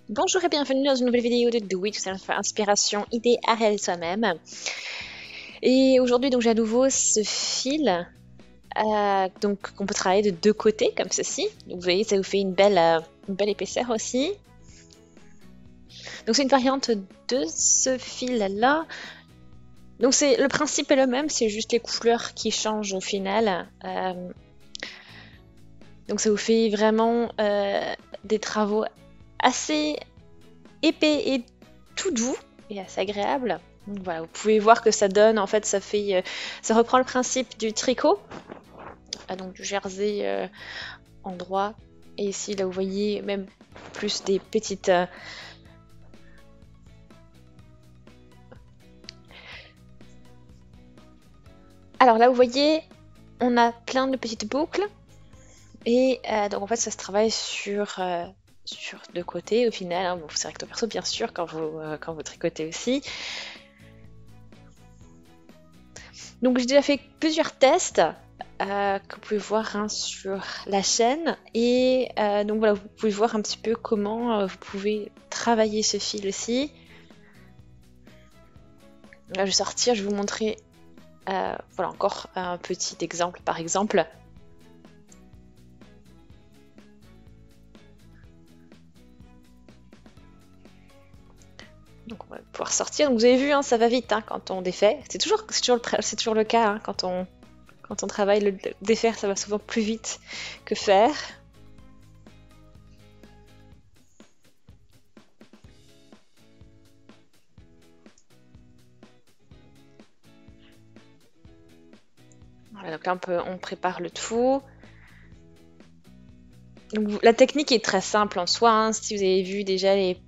Bonjour et bienvenue dans une nouvelle vidéo de Do It Yourself, inspiration, idée à réaliser soi-même. Et aujourd'hui donc j'ai à nouveau ce fil donc qu'on peut travailler de deux côtés comme ceci. Donc vous voyez ça vous fait une belle épaisseur aussi. Donc c'est une variante de ce fil là. Donc c'est le principe est le même, c'est juste les couleurs qui changent au final. Donc ça vous fait vraiment des travaux assez épais et tout doux et assez agréable. Donc voilà, vous pouvez voir que ça donne, en fait, ça reprend le principe du tricot, donc du jersey en droit. Et ici, là, vous voyez même plus des petites. Alors là, vous voyez, on a plein de petites boucles. Et donc en fait, ça se travaille sur deux côtés au final. Hein. Bon, c'est recto verso, bien sûr, quand vous tricotez aussi. Donc j'ai déjà fait plusieurs tests que vous pouvez voir hein, sur la chaîne et donc voilà, vous pouvez voir un petit peu comment vous pouvez travailler ce fil aussi. Là, je vais sortir, je vais vous montrer voilà encore un petit exemple par exemple. Donc on va pouvoir sortir. Donc vous avez vu, hein, ça va vite hein, quand on défait. C'est toujours le cas hein, quand on travaille. Le défaire, ça va souvent plus vite que faire. Voilà, donc là on prépare le tout. Donc, la technique est très simple en soi. Hein. Si vous avez vu déjà les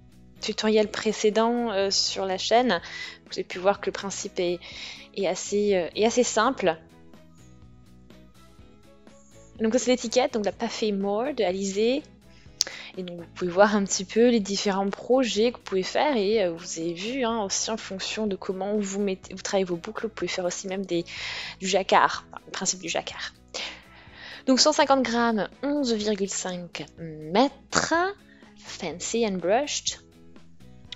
tutoriels précédents sur la chaîne, vous avez pu voir que le principe est assez simple. Donc c'est l'étiquette, donc la Parfait More de Alizé. Et donc vous pouvez voir un petit peu les différents projets que vous pouvez faire et vous avez vu hein, aussi en fonction de comment vous travaillez vos boucles, vous pouvez faire aussi même du jacquard, enfin, le principe du jacquard. Donc 150 grammes, 11,5 mètres, fancy and brushed.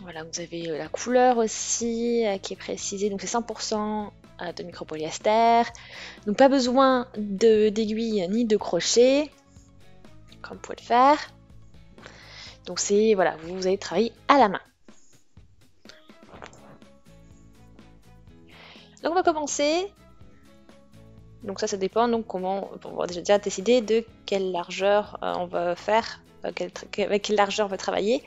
Voilà, vous avez la couleur aussi qui est précisée, donc c'est 100% de micropolyester. Donc pas besoin d'aiguille ni de crochet, comme vous pouvez le faire. Donc c'est, voilà, vous allez travailler à la main. Donc on va commencer. Donc ça dépend, donc comment, on va déjà décider de quelle largeur on va faire, avec quelle largeur on va travailler.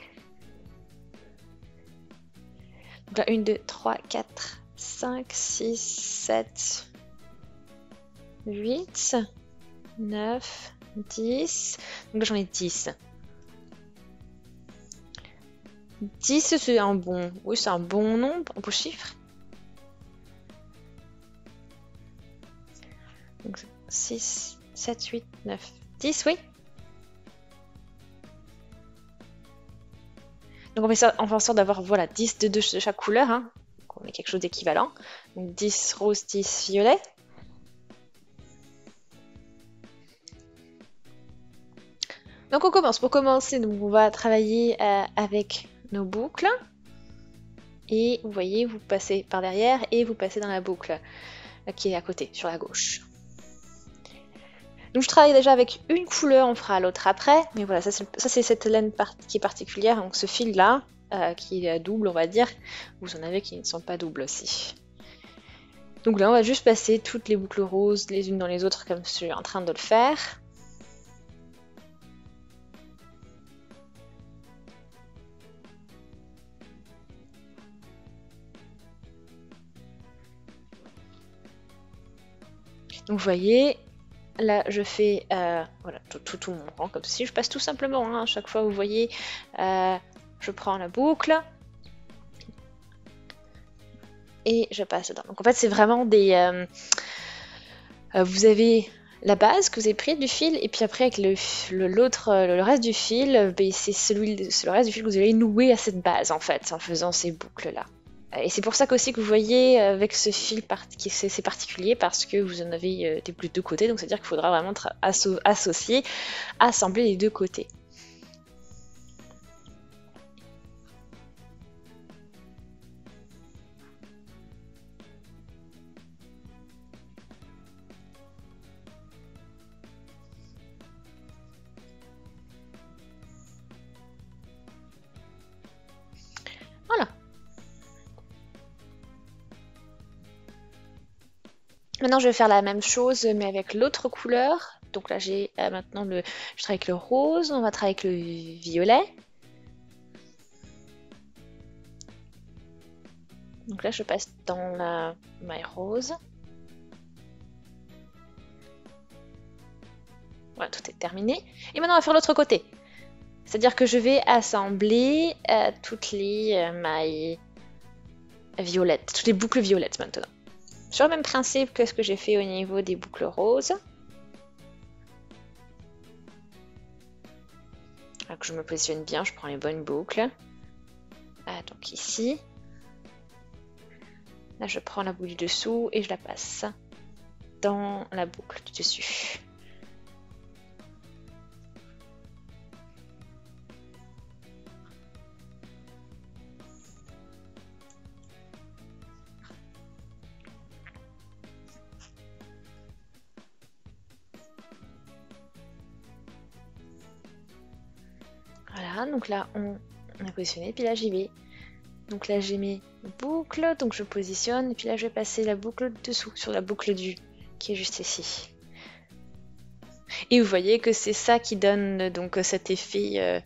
Donc là, 1, 2, 3, 4, 5, 6, 7, 8, 9, 10. Donc là j'en ai 10. 10 c'est un bon, oui c'est un bon nombre, un beau chiffre. Donc 6, 7, 8, 9, 10, oui. Donc on fait en sorte d'avoir voilà, 10 de chaque couleur, hein. Donc on a quelque chose d'équivalent. Donc 10 rose, 10 violet. Donc on commence. Pour commencer, donc on va travailler avec nos boucles. Et vous voyez, vous passez par derrière et vous passez dans la boucle qui est à côté, sur la gauche. Donc je travaille déjà avec une couleur, on fera l'autre après. Mais voilà, ça c'est cette laine qui est particulière. Donc ce fil là, qui est double on va dire. Vous en avez qui ne sont pas doubles aussi. Donc là on va juste passer toutes les boucles roses les unes dans les autres comme je suis en train de le faire. Donc vous voyez, là je fais voilà, tout mon rang comme ceci. Je passe tout simplement, hein, à chaque fois vous voyez, je prends la boucle et je passe dedans. Donc en fait c'est vraiment des... vous avez la base que vous avez pris du fil et puis après avec le reste du fil, c'est le reste du fil que vous allez nouer à cette base en fait en faisant ces boucles là. Et c'est pour ça qu'aussi que vous voyez avec ce fil c'est particulier parce que vous en avez des deux côtés, donc c'est-à-dire qu'il faudra vraiment assembler les deux côtés. maintenant je vais faire la même chose mais avec l'autre couleur. Donc là j'ai maintenant je travaille avec le rose, on va travailler avec le violet. Donc là je passe dans la maille rose. Voilà, tout est terminé. Et maintenant on va faire l'autre côté. C'est-à-dire que je vais assembler toutes les mailles violettes, toutes les boucles violettes maintenant. Sur le même principe que ce que j'ai fait au niveau des boucles roses. Alors que je me positionne bien, je prends les bonnes boucles. Donc ici. Là je prends la boucle du dessous et je la passe dans la boucle du dessus. Voilà, donc là on a positionné, puis là j'y vais. Donc là j'ai mes boucles, donc je positionne, et puis là je vais passer la boucle dessous, sur la boucle du qui est juste ici. Et vous voyez que c'est ça qui donne donc cet effet,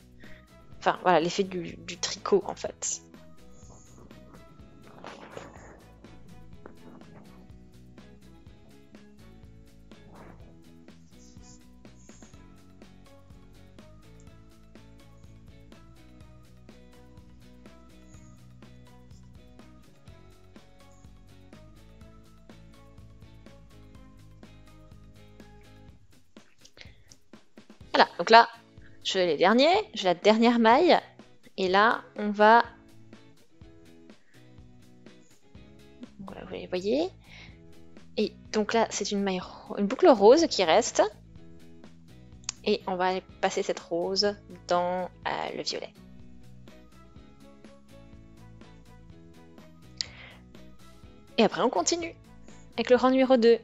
enfin voilà, l'effet du tricot en fait. Voilà, donc là, je fais les derniers, j'ai la dernière maille, et là, on va... Voilà, vous voyez. Et donc là, c'est une boucle rose qui reste, et on va passer cette rose dans le violet. Et après, on continue avec le rang numéro 2.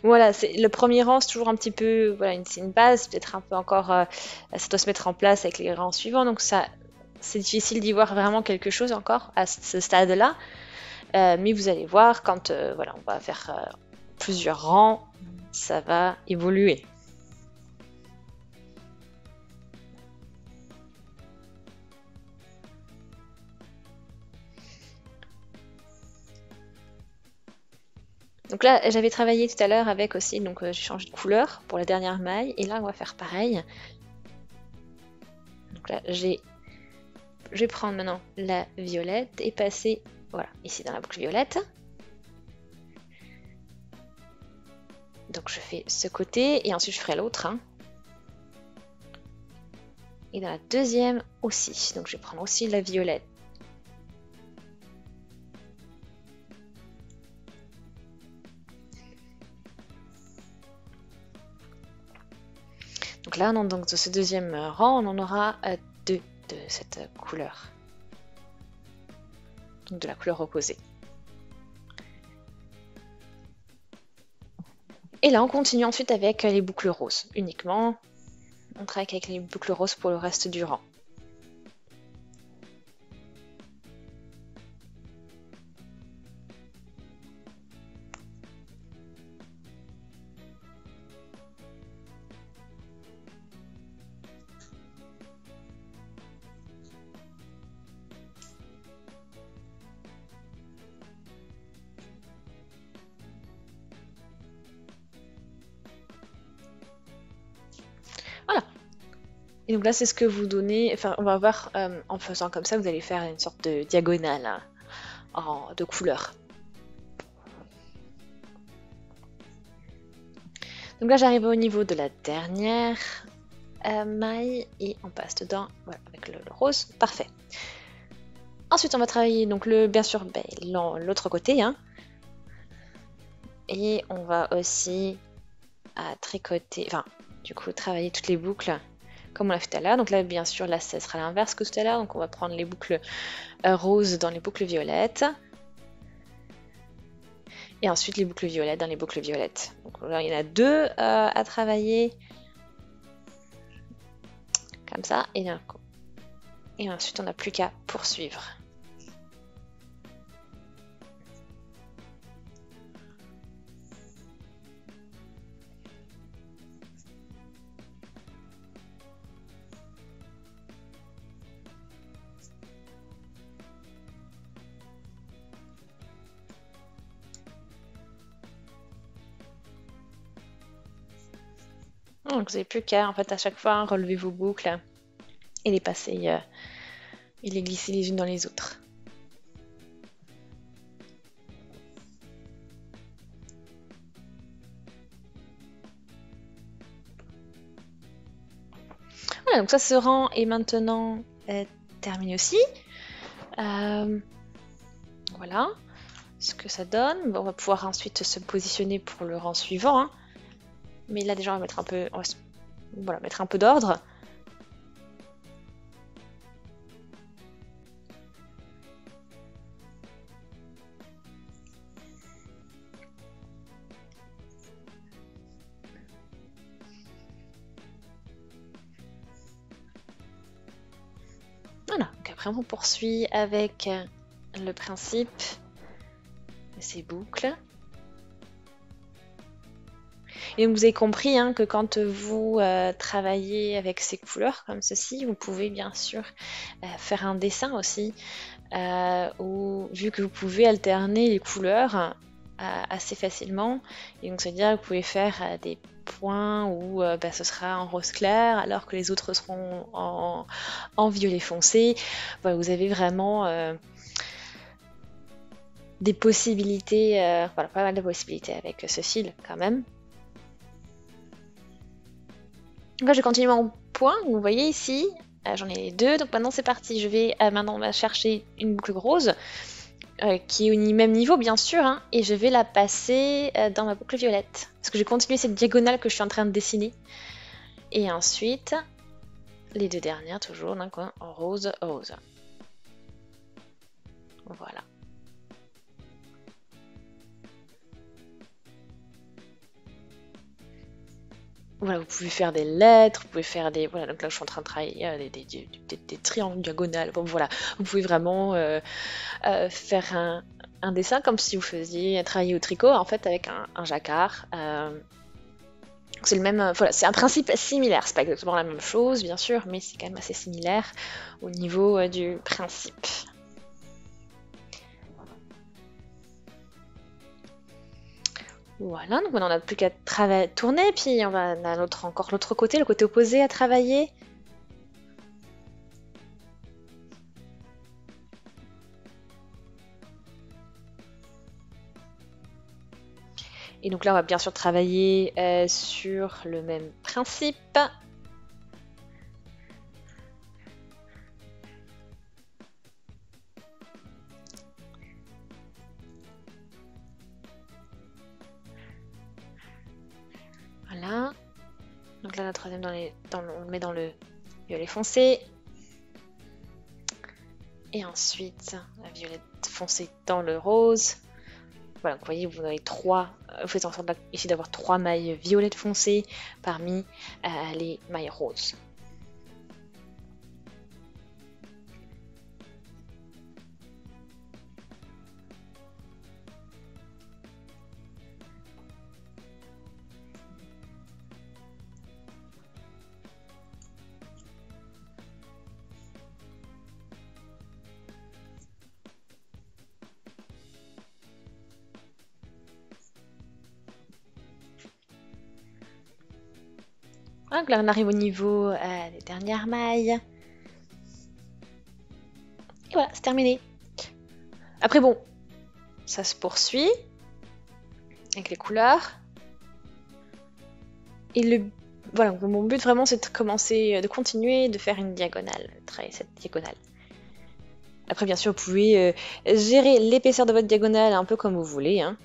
Voilà, le premier rang, c'est toujours un petit peu, voilà, c'est une base, peut-être un peu encore, ça doit se mettre en place avec les rangs suivants, donc ça, c'est difficile d'y voir vraiment quelque chose encore à ce stade-là, mais vous allez voir quand, voilà, on va faire plusieurs rangs, ça va évoluer. Donc là, j'avais travaillé tout à l'heure avec aussi, donc j'ai changé de couleur pour la dernière maille, et là on va faire pareil. Donc là, je vais prendre maintenant la violette et passer, voilà, ici dans la boucle violette. Donc je fais ce côté, et ensuite je ferai l'autre. Hein. Et dans la deuxième aussi, donc je vais prendre aussi la violette. Donc là, donc, dans ce deuxième rang, on en aura deux de cette couleur. Donc de la couleur opposée. Et là, on continue ensuite avec les boucles roses. Uniquement, on travaille avec les boucles roses pour le reste du rang. Voilà. Et donc là, c'est ce que vous donnez. Enfin, on va voir en faisant comme ça, vous allez faire une sorte de diagonale de couleurs. Donc là, j'arrive au niveau de la dernière maille et on passe dedans, voilà, avec le rose, parfait. Ensuite, on va travailler donc bien sûr l'autre côté, hein. Et on va aussi tricoter, enfin, du coup, travailler toutes les boucles comme on l'a fait tout à l'heure. Donc là, bien sûr, là, ça sera l'inverse que tout à l'heure. Donc on va prendre les boucles roses dans les boucles violettes. Et ensuite les boucles violettes dans les boucles violettes. Donc là, il y en a deux à travailler. Comme ça. Et d'un coup. Et ensuite, on n'a plus qu'à poursuivre. Donc, vous n'avez plus qu'à, en fait, à chaque fois, relever vos boucles et les passer et les glisser les unes dans les autres. Voilà, donc ça, ce rang est maintenant terminé aussi. Voilà ce que ça donne. Bon, on va pouvoir ensuite se positionner pour le rang suivant. Hein. Mais là, déjà, on va mettre un peu, voilà, mettre un peu d'ordre. Voilà, donc après on poursuit avec le principe de ces boucles. Et donc vous avez compris hein, que quand vous travaillez avec ces couleurs comme ceci, vous pouvez bien sûr faire un dessin aussi, où vu que vous pouvez alterner les couleurs assez facilement, et donc c'est-à-dire que vous pouvez faire des points où ce sera en rose clair alors que les autres seront en violet foncé. Voilà, vous avez vraiment des possibilités, voilà, pas mal de possibilités avec ce fil quand même. Donc là, je continue mon point. Vous voyez ici, j'en ai deux. Donc maintenant, c'est parti. Je vais maintenant chercher une boucle rose qui est au même niveau, bien sûr, hein, et je vais la passer dans ma boucle violette. Parce que je vais continuer cette diagonale que je suis en train de dessiner. Et ensuite, les deux dernières, toujours d'un coin rose, rose. Voilà. Voilà, vous pouvez faire des lettres, vous pouvez faire des... Voilà, donc là je suis en train de travailler des triangles diagonales. Bon voilà, vous pouvez vraiment faire un dessin comme si vous faisiez travailler au tricot en fait avec un jacquard. C'est le même, voilà, c'est un principe similaire, c'est pas exactement la même chose bien sûr, mais c'est quand même assez similaire au niveau du principe. Voilà, donc maintenant on n'a plus qu'à tourner, puis on a encore l'autre côté, le côté opposé à travailler. Et donc là on va bien sûr travailler sur le même principe. Voilà. Donc là la troisième on le met dans le violet foncé. Et ensuite, la violette foncée dans le rose. Voilà, vous voyez, vous avez vous faites en sorte ici d'avoir 3 mailles violettes foncées parmi les mailles roses. Donc là, on arrive au niveau des dernières mailles. Et voilà, c'est terminé. Après, bon, ça se poursuit avec les couleurs. Et voilà, mon but vraiment, c'est de continuer de faire une diagonale, de travailler cette diagonale. Après, bien sûr, vous pouvez gérer l'épaisseur de votre diagonale un peu comme vous voulez. Hein.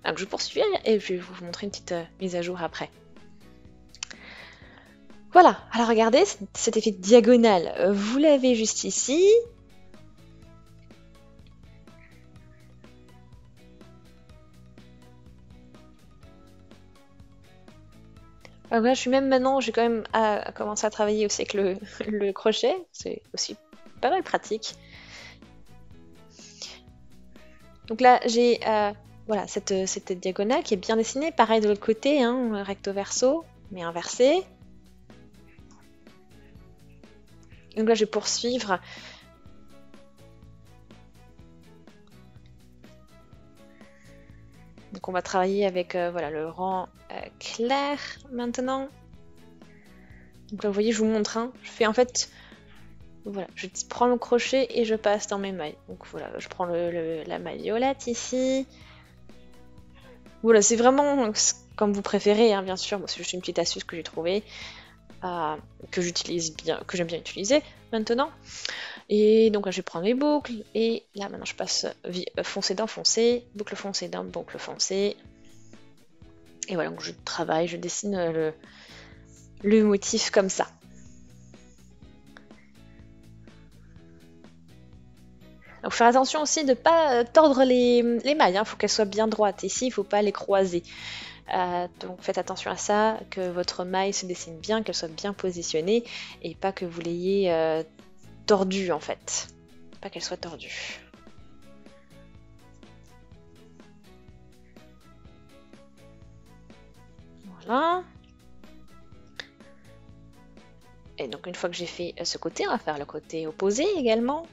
Donc, je poursuis et je vais vous montrer une petite mise à jour après. Voilà, alors regardez, cet effet diagonale, vous l'avez juste ici. Alors là, je suis même maintenant, j'ai quand même commencé à travailler aussi avec le crochet. C'est aussi pas mal pratique. Donc là, j'ai voilà, cette diagonale qui est bien dessinée. Pareil de l'autre côté, hein, recto verso, mais inversé. Donc là, je vais poursuivre. Donc on va travailler avec voilà, le rang clair maintenant. Donc là, vous voyez, je vous montre. Hein, je fais en fait, voilà, je prends le crochet et je passe dans mes mailles. Donc voilà, je prends la maille violette ici. Voilà, c'est vraiment comme vous préférez, hein, bien sûr. Moi, c'est juste une petite astuce que j'ai trouvée, que j'utilise bien, que j'aime bien utiliser maintenant. Et donc là, je vais prendre mes boucles. Et là, maintenant, je passe foncé d'un foncé, boucle foncée d'un boucle foncée. Et voilà, donc je travaille, je dessine le motif comme ça. Donc faire attention aussi de ne pas tordre les mailles, il faut qu'elles soient bien droites. Ici, il ne faut pas les croiser. Donc faites attention à ça, que votre maille se dessine bien, qu'elle soit bien positionnée et pas que vous l'ayez tordue en fait. Pas qu'elle soit tordue. Voilà. Et donc une fois que j'ai fait ce côté, on va faire le côté opposé également.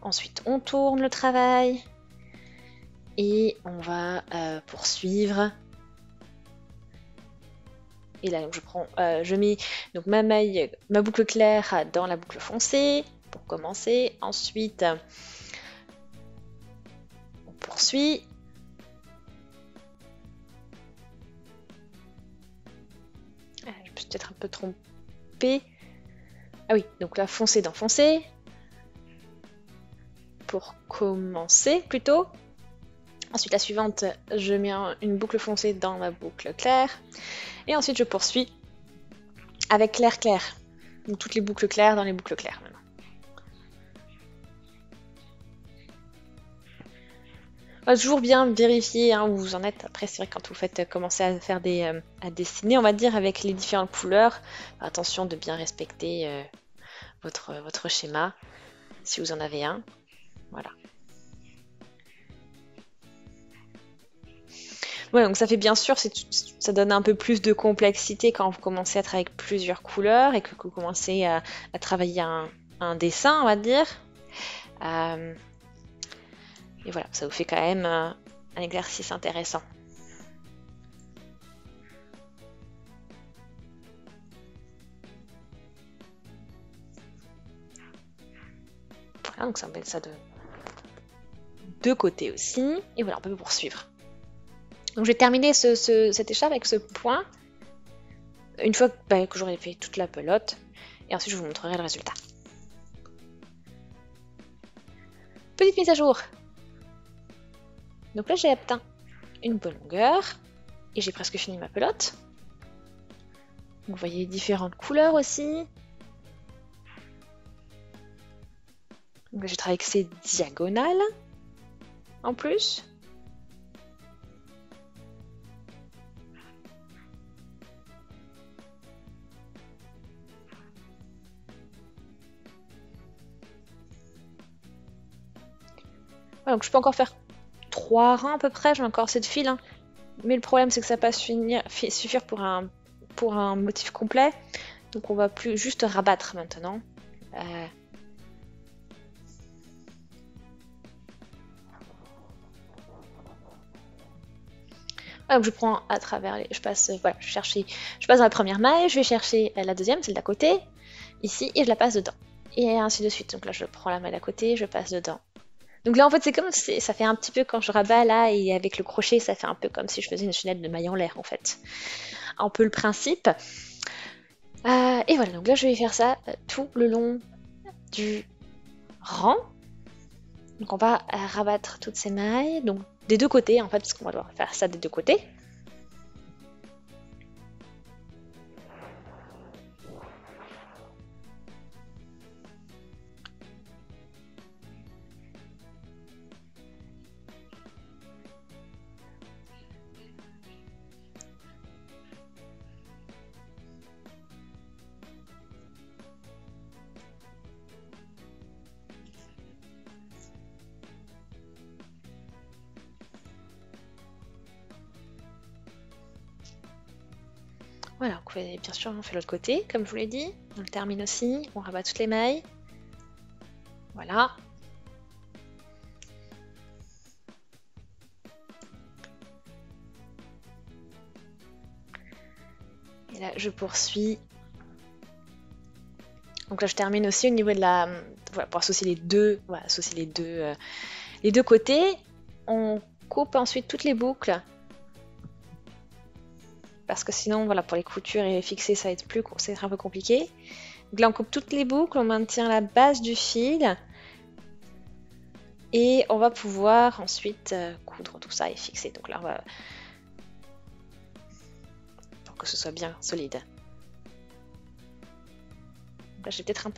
Ensuite, on tourne le travail et on va poursuivre. Et là, donc, je mets donc ma maille, ma boucle claire dans la boucle foncée pour commencer. Ensuite, on poursuit. Je me suis peut-être un peu trompée. Ah oui, donc là, foncé dans foncé. Pour commencer plutôt. Ensuite, la suivante, je mets une boucle foncée dans ma boucle claire. Et ensuite, je poursuis avec clair-clair. Donc toutes les boucles claires dans les boucles claires maintenant. Toujours bien vérifier hein, où vous en êtes. Après, c'est vrai que quand vous faites commencer à faire à dessiner, on va dire avec les différentes couleurs, attention de bien respecter votre schéma, si vous en avez un. Voilà. Ouais, donc ça fait bien sûr, ça donne un peu plus de complexité quand vous commencez à travailler avec plusieurs couleurs et que vous commencez à travailler un dessin, on va dire. Et voilà, ça vous fait quand même un exercice intéressant. Voilà, donc ça met ça de deux côtés aussi. Et voilà, on peut poursuivre. Donc je vais terminer cette écharpe avec ce point. Une fois que j'aurai fait toute la pelote. Et ensuite je vous montrerai le résultat. Petite mise à jour. Donc là j'ai atteint une bonne longueur. Et j'ai presque fini ma pelote. Vous voyez différentes couleurs aussi. Donc je travaille avec ces diagonales en plus. Voilà, donc je peux encore faire 3 rangs à peu près, j'ai encore assez de fil. Hein. Mais le problème c'est que ça va pas suffire pour un motif complet. Donc on va plus juste rabattre maintenant. Donc je prends à travers je passe voilà, je passe dans la première maille, je vais chercher la deuxième, celle d'à côté, ici, et je la passe dedans. Et ainsi de suite. Donc là je prends la maille d'à côté, je passe dedans. Donc là en fait c'est comme ça fait un petit peu quand je rabats là et avec le crochet ça fait un peu comme si je faisais une chaînette de maille en l'air en fait. Un peu le principe. Et voilà, donc là je vais faire ça tout le long du rang. Donc on va rabattre toutes ces mailles, donc des deux côtés en fait, parce qu'on va devoir faire ça des deux côtés. Voilà, bien sûr, on fait l'autre côté, comme je vous l'ai dit. On le termine aussi, on rabat toutes les mailles. Voilà. Et là, je poursuis. Donc là, je termine aussi au niveau de la... Voilà, pour associer les deux, voilà, associer les deux côtés. On coupe ensuite toutes les boucles. Parce que sinon, voilà, pour les coutures et fixer, ça va être un peu compliqué. Donc là, on coupe toutes les boucles, on maintient la base du fil. Et on va pouvoir ensuite coudre tout ça et fixer. Donc là, on va... pour que ce soit bien solide. Là, j'ai peut-être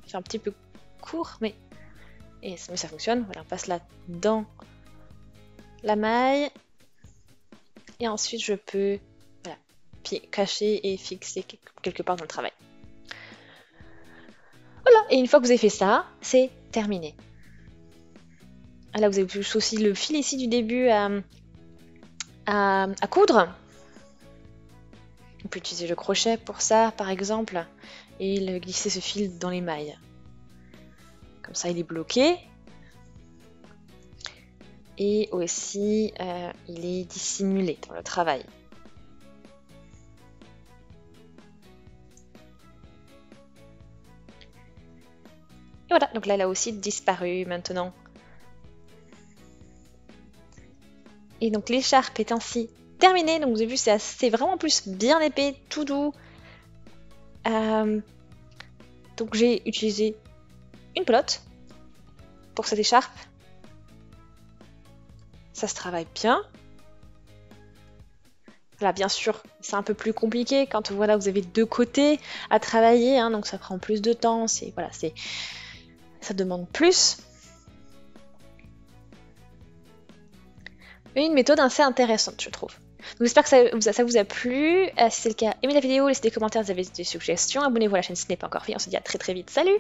fait un petit peu court, mais ça fonctionne. Voilà, on passe là dans la maille. Et ensuite, je peux cacher et fixer quelque part dans le travail. Voilà, et une fois que vous avez fait ça, c'est terminé. Là, vous avez aussi le fil ici du début à coudre. On peut utiliser le crochet pour ça, par exemple, et glisser ce fil dans les mailles. Comme ça, il est bloqué. Et aussi, il est dissimulé dans le travail. Et voilà, donc là, elle a aussi disparu maintenant. Et donc l'écharpe est ainsi terminée. Donc vous avez vu, c'est vraiment plus bien épais, tout doux. Donc j'ai utilisé une pelote pour cette écharpe. Ça se travaille bien. Là, bien sûr, c'est un peu plus compliqué quand voilà, vous avez deux côtés à travailler, hein, donc ça prend plus de temps. Voilà, ça demande plus. Mais une méthode assez intéressante, je trouve. Donc j'espère que ça vous a plu. Si c'est le cas, aimez la vidéo, laissez des commentaires si vous avez des suggestions. Abonnez-vous à la chaîne si ce n'est pas encore fait. On se dit à très très vite. Salut!